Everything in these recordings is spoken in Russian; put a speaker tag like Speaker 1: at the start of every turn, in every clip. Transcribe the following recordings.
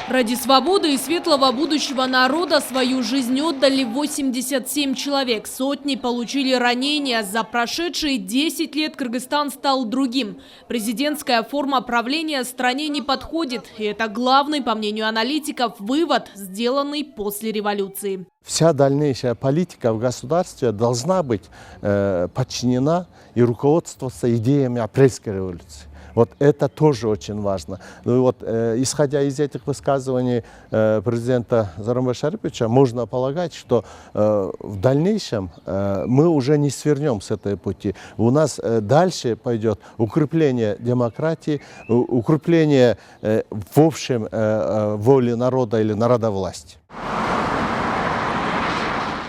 Speaker 1: Ради свободы и светлого будущего народа свою жизнь отдали 87 человек. Сотни получили ранения. За прошедшие 10 лет Кыргызстан стал другим. Президентская форма правления стране не подходит. И это главный, по мнению аналитиков, вывод, сделанный после революции.
Speaker 2: Вся дальнейшая политика в государстве должна быть подчинена и руководствоваться идеями апрельской революции. Вот это тоже очень важно. Ну и вот, исходя из этих высказываний президента Сооронбая Шариповича, можно полагать, что в дальнейшем мы уже не свернем с этой пути. У нас дальше пойдет укрепление демократии, укрепление в общем воли народа или народовластия.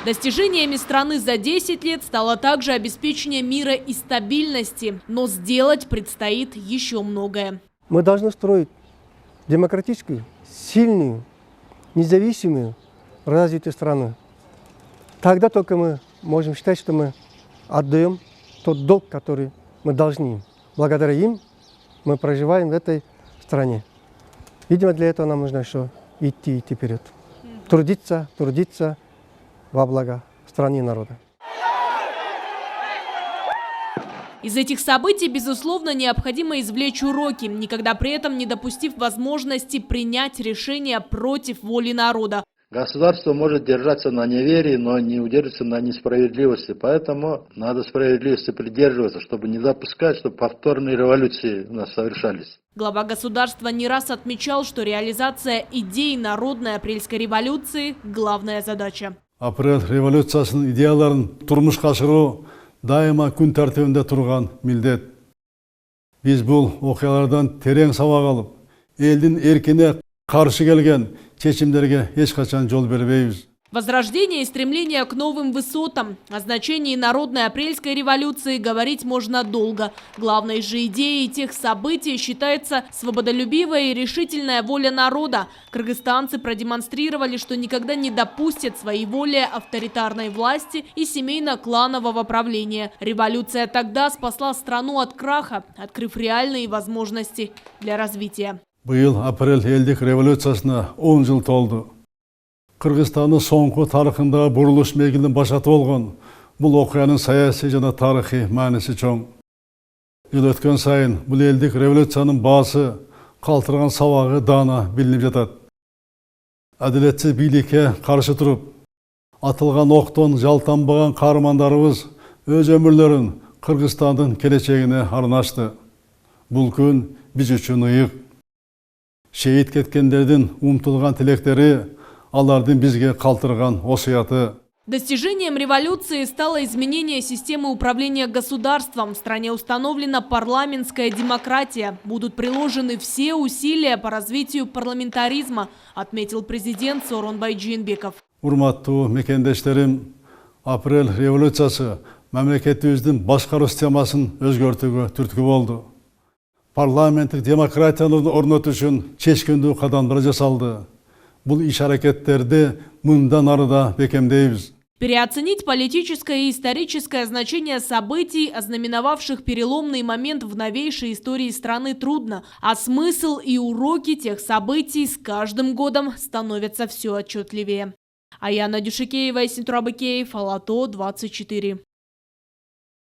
Speaker 1: Достижениями страны за 10 лет стало также обеспечение мира и стабильности. Но сделать предстоит еще многое.
Speaker 3: Мы должны строить демократическую, сильную, независимую, развитую страну. Тогда только мы можем считать, что мы отдаем тот долг, который мы должны им. Благодаря им мы проживаем в этой стране. Видимо, для этого нам нужно еще идти вперед. Трудиться во благо страны и народа.
Speaker 1: Из этих событий, безусловно, необходимо извлечь уроки, никогда при этом не допустив возможности принять решение против воли народа.
Speaker 4: Государство может держаться на неверии, но не удерживаться на несправедливости. Поэтому надо справедливости придерживаться, чтобы не допускать, чтобы повторные революции у нас совершались.
Speaker 1: Глава государства не раз отмечал, что реализация идей народной апрельской революции – главная задача.
Speaker 5: Апрель революциясының идеяларын турмушка ашыруу дайыма күн тәртибинде турган милдет. Биз бул окуялардан терең сабак алып, элдин эркине каршы келген чечимдерге эч качан жол бербейбиз.
Speaker 1: Возрождение и стремление к новым высотам. О значении народной апрельской революции говорить можно долго. Главной же идеей тех событий считается свободолюбивая и решительная воля народа. Кыргызстанцы продемонстрировали, что никогда не допустят своеволия авторитарной власти и семейно-кланового правления. Революция тогда спасла страну от краха, открыв реальные возможности для развития.
Speaker 5: Быйыл апрель элдик революциясына 10 жыл толду. Кыргызстандын соңку тарыхындагы бурулуш мезгилин башатып болгон бул окуянын саясий жана тарыхый мааниси чоң. Жыл өткөн сайын бул элдик революциянын баасы, калтырган сабагы даана билинип жатат. Адилетсиз бийликке каршы туруп, атылган октон жалтанбаган каармандарыбыз өз өмүрлөрүн Кыргызстандын келечегине арнашты. Бул күн биз үчүн ыйык. Шейит кеткендердин умтулган тилектери, алардын бизге калтырган осуяты.
Speaker 1: Достижением революции стало изменение системы управления государством. В стране установлена парламентская демократия. Будут приложены все усилия по развитию парламентаризма, отметил президент Сооронбай Жээнбеков.
Speaker 5: Урматтуу мекендештерим, апрель революциясы мамлекетибиздин башкаруу системасын өзгөртүүгө түрткү болду. Парламенттик демократияны орнотуу үчүн чечкиндүү кадамдар жасалды. Бул иш-аракеттерди мындан ары да бекемдейбиз.
Speaker 1: Переоценить политическое и историческое значение событий, ознаменовавших переломный момент в новейшей истории страны, трудно, а смысл и уроки тех событий с каждым годом становятся все отчетливее. Аяна Дюшикеева и Синтур Абыкеев, Ала-То, 24.